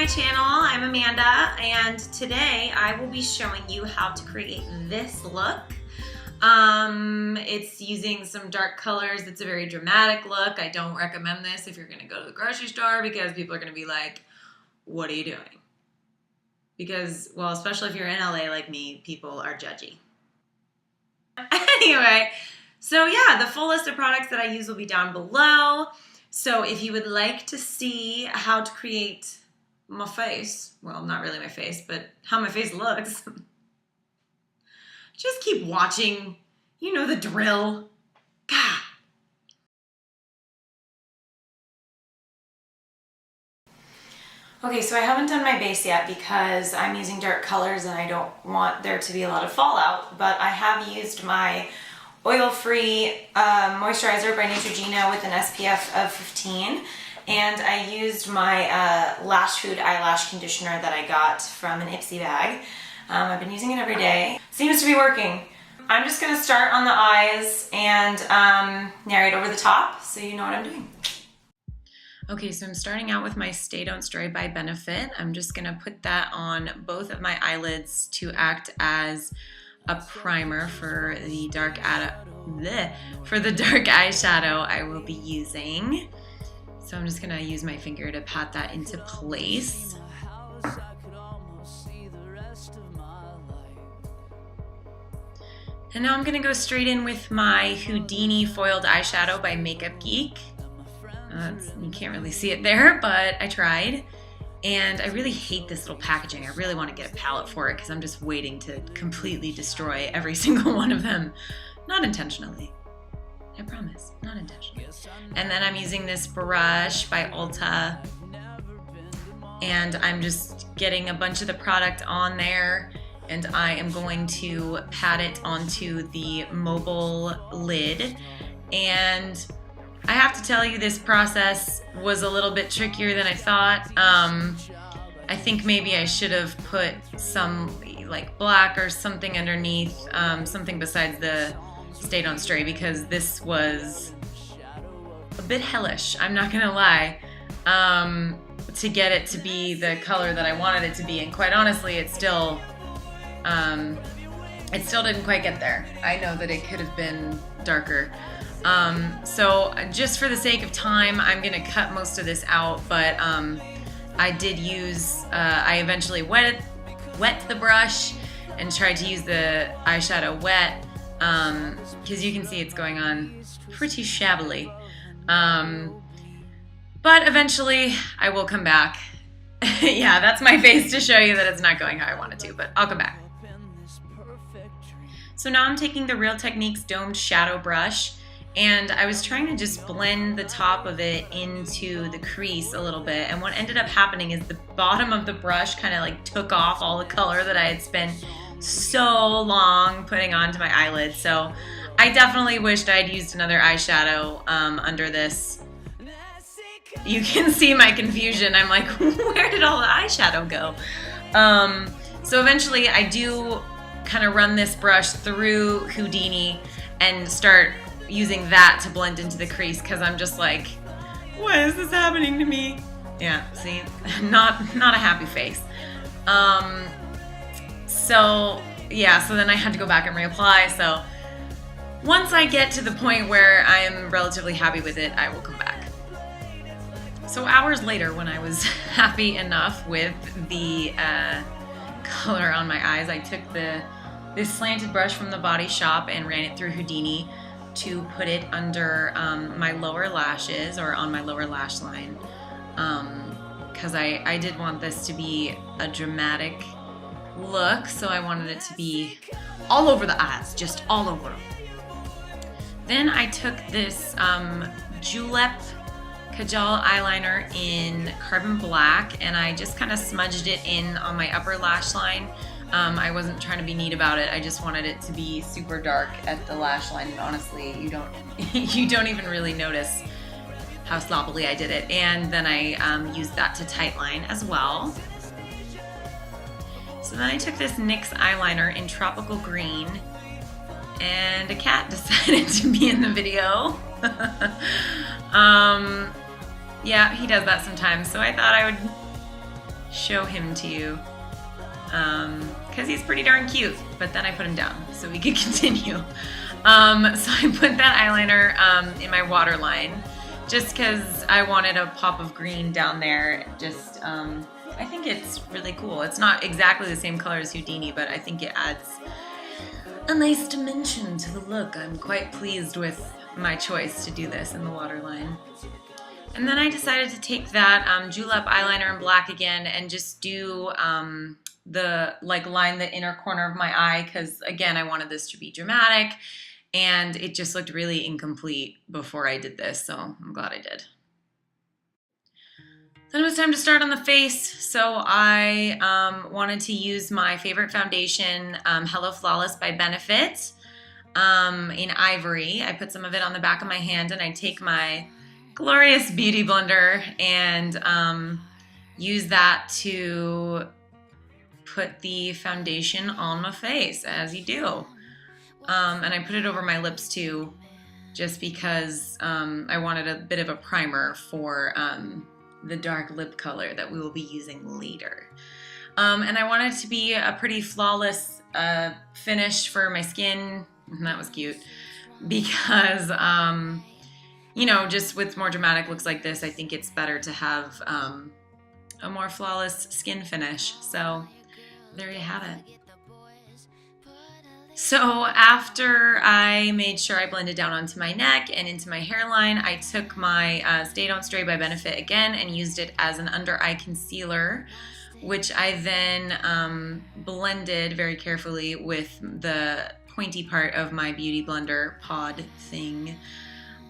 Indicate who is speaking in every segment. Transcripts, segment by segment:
Speaker 1: my channel. I'm Amanda, and today I will be showing you how to create this look. It's using some dark colors. It's a very dramatic look. I don't recommend this if you're gonna go to the grocery store because people are gonna be like, what are you doing? Because, well, especially if you're in LA like me, people are judgy. Anyway, so yeah, the full list of products that I use will be down below. So if you would like to see how to create my face, well, not really my face, but how my face looks, just keep watching. You know the drill. God. Okay, so I haven't done my base yet because I'm using dark colors and I don't want there to be a lot of fallout, but I have used my oil-free moisturizer by Neutrogena with an SPF of 15, and I used my Lash Food eyelash conditioner that I got from an Ipsy bag. I've been using it every day. Seems to be working. I'm just gonna start on the eyes and narrate over the top so you know what I'm doing. Okay, so I'm starting out with my Stay Don't Stray by Benefit. I'm just gonna put that on both of my eyelids to act as a primer for the dark eyeshadow I will be using. So I'm just gonna use my finger to pat that into place. And now I'm gonna go straight in with my Houdini foiled eyeshadow by Geek. You can't really see it there, but I tried. And I really hate this little packaging. I really want to get a palette for it because I'm just waiting to completely destroy every single one of them. Not intentionally. I promise, not intentionally. And then I'm using this brush by Ulta. And I'm just getting a bunch of the product on there. And I am going to pat it onto the mobile lid. And I have to tell you, this process was a little bit trickier than I thought. I think maybe I should have put some like black or something underneath, something besides the Stay Don't Stray, because this was a bit hellish, I'm not gonna lie, to get it to be the color that I wanted it to be. And quite honestly, it still didn't quite get there. I know that it could have been darker. So just for the sake of time, I'm gonna cut most of this out, but I did use, I eventually wet the brush and tried to use the eyeshadow wet, because you can see it's going on pretty shabbily. But eventually I will come back. Yeah, that's my face to show you that it's not going how I want it to, but I'll come back. So now I'm taking the Real Techniques domed shadow brush, and I was trying to just blend the top of it into the crease a little bit. And what ended up happening is the bottom of the brush kind of like took off all the color that I had spent so long putting onto my eyelid. So I definitely wished I'd used another eyeshadow under this. You can see my confusion. I'm like, where did all the eyeshadow go? So eventually I do kind of run this brush through Houdini and start using that to blend into the crease, because I'm just like, why is this happening to me? Yeah, see, not a happy face. So yeah, so then I had to go back and reapply. So once I get to the point where I am relatively happy with it, I will come back. So hours later, when I was happy enough with the color on my eyes, I took this slanted brush from the Body Shop and ran it through Houdini to put it under my lower lashes, or on my lower lash line, because I did want this to be a dramatic look, so I wanted it to be all over the eyes, just all over them. Then I took this Julep Kajal eyeliner in Carbon Black, and I just kind of smudged it in on my upper lash line. I wasn't trying to be neat about it. I just wanted it to be super dark at the lash line, and honestly, you don't even really notice how sloppily I did it. And then I used that to tightline as well. So then I took this NYX eyeliner in Tropical Green, and a cat decided to be in the video. Yeah, he does that sometimes, so I thought I would show him to you because he's pretty darn cute. But then I put him down so we could continue. So I put that eyeliner in my waterline just because I wanted a pop of green down there. Just I think it's really cool. It's not exactly the same color as Houdini, but I think it adds a nice dimension to the look. I'm quite pleased with my choice to do this in the waterline. And then I decided to take that Julep eyeliner in black again and just do line the inner corner of my eye, because again I wanted this to be dramatic and it just looked really incomplete before I did this, so I'm glad I did. Then it was time to start on the face, so I wanted to use my favorite foundation, Hello Flawless by Benefit, in Ivory. I put some of it on the back of my hand and I take my glorious beauty blender and use that to put the foundation on my face, as you do. And I put it over my lips too, just because I wanted a bit of a primer for the dark lip color that we will be using later. And I wanted it to be a pretty flawless finish for my skin. That was cute. Because, you know, just with more dramatic looks like this, I think it's better to have a more flawless skin finish. So there you have it. So after I made sure I blended down onto my neck and into my hairline, I took my Stay Don't Stray by Benefit again and used it as an under eye concealer, which I then blended very carefully with the pointy part of my beauty blender pod thing.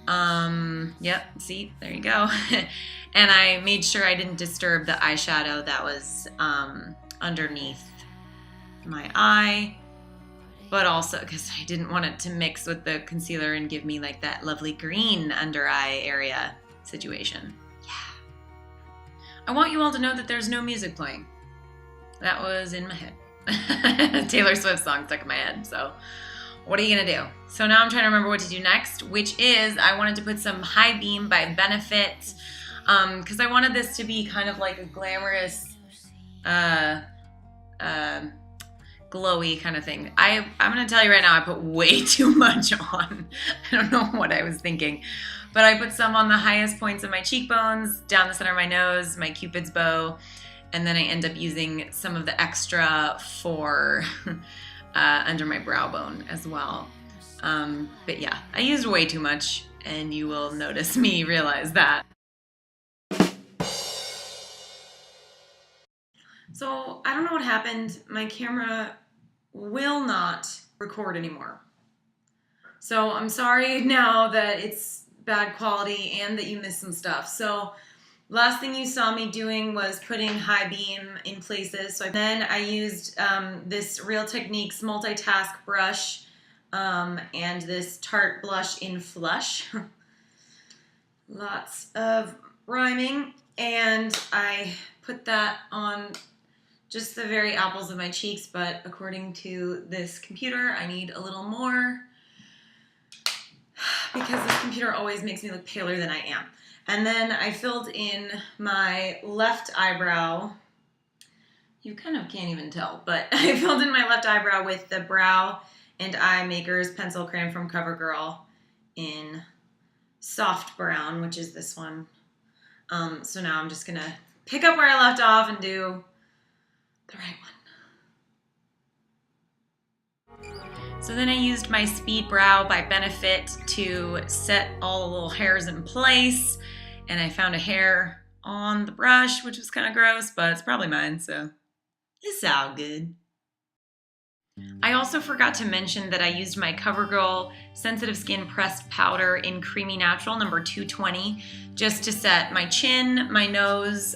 Speaker 1: Yep, see, there you go. And I made sure I didn't disturb the eyeshadow that was underneath my eye, but also because I didn't want it to mix with the concealer and give me like that lovely green under eye area situation. Yeah. I want you all to know that there's no music playing. That was in my head. Taylor Swift song stuck in my head, so what are you gonna do? So now I'm trying to remember what to do next, which is I wanted to put some High Beam by Benefit, because I wanted this to be kind of like a glamorous, glowy kind of thing. I'm gonna tell you right now, I put way too much on. I don't know what I was thinking, but I put some on the highest points of my cheekbones, down the center of my nose, my Cupid's bow, and then I end up using some of the extra for under my brow bone as well. But yeah, I used way too much, and you will notice me realize that. So I don't know what happened. My camera will not record anymore. So I'm sorry now that it's bad quality and that you missed some stuff. So last thing you saw me doing was putting High Beam in places. So then I used this Real Techniques Multitask brush and this Tarte blush in Flush. Lots of rhyming. And I put that on just the very apples of my cheeks, but according to this computer, I need a little more because this computer always makes me look paler than I am. And then I filled in my left eyebrow. You kind of can't even tell, but I filled in my left eyebrow with the Brow and Eye Makers Pencil Crayon from CoverGirl in Soft Brown, which is this one. So now I'm just gonna pick up where I left off and do the right one. So then I used my Speed Brow by Benefit to set all the little hairs in place, and I found a hair on the brush, which was kind of gross, but it's probably mine, so it's all good. I also forgot to mention that I used my CoverGirl Sensitive Skin Pressed Powder in Creamy Natural number 220 just to set my chin, my nose,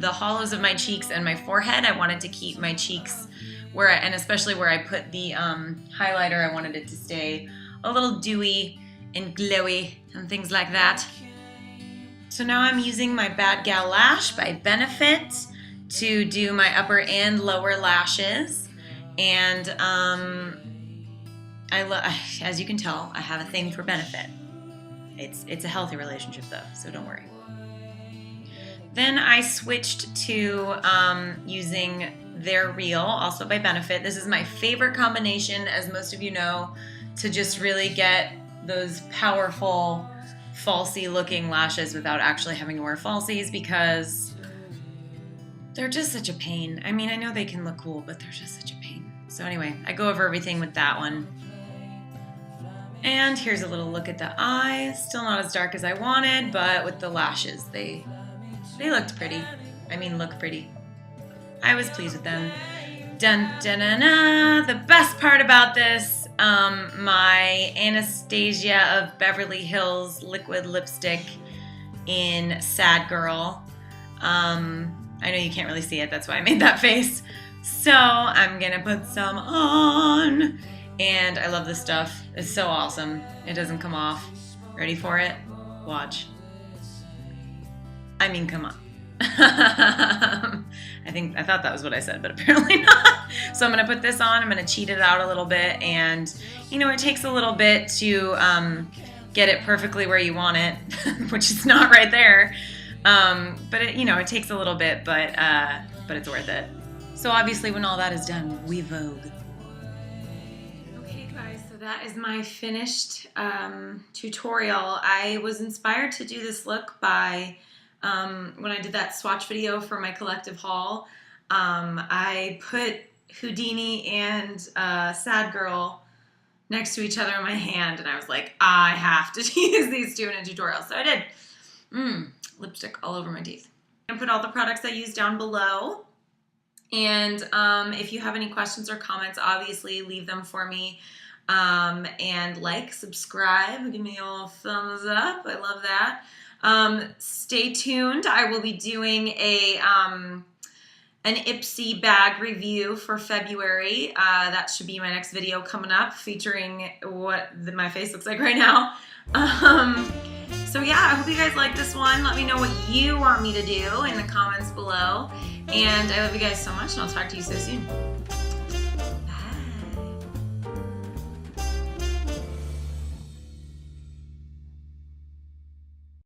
Speaker 1: the hollows of my cheeks, and my forehead. I wanted to keep my cheeks and especially where I put the highlighter, I wanted it to stay a little dewy and glowy and things like that. So now I'm using my Bad Gal Lash by Benefit to do my upper and lower lashes. And as you can tell, I have a thing for Benefit. It's a healthy relationship though, so don't worry. Then I switched to using their Real, also by Benefit. This is my favorite combination, as most of you know, to just really get those powerful falsy looking lashes without actually having to wear falsies, because they're just such a pain. I mean, I know they can look cool, but they're just such a pain. So anyway, I go over everything with that one. And here's a little look at the eyes. Still not as dark as I wanted, but with the lashes, they looked pretty. I mean, look pretty. I was pleased with them. Dun dun dun dun. The best part about this, my Synesthesia of Beverly Hills liquid lipstick in Sad Girl. I know you can't really see it, that's why I made that face. So I'm gonna put some on. And I love this stuff. It's so awesome. It doesn't come off. Ready for it? Watch. I mean, come on. I thought that was what I said, but apparently not. So I'm gonna put this on. I'm gonna cheat it out a little bit, and you know, it takes a little bit to get it perfectly where you want it, which is not right there. But it, you know, it takes a little bit, but it's worth it. So obviously, when all that is done, we vogue. Okay, guys. So that is my finished tutorial. I was inspired to do this look by when I did that swatch video for my collective haul. I put Houdini and Sad Girl next to each other in my hand, and I was like, I have to use these two in a tutorial. So I did. Lipstick all over my teeth. I'm gonna put all the products I use down below. And if you have any questions or comments, obviously leave them for me. And like, subscribe, give me a little thumbs up. I love that. Stay tuned. I will be doing an Ipsy bag review for February. That should be my next video coming up, featuring what my face looks like right now. So yeah, I hope you guys like this one. Let me know what you want me to do in the comments below. And I love you guys so much, and I'll talk to you so soon.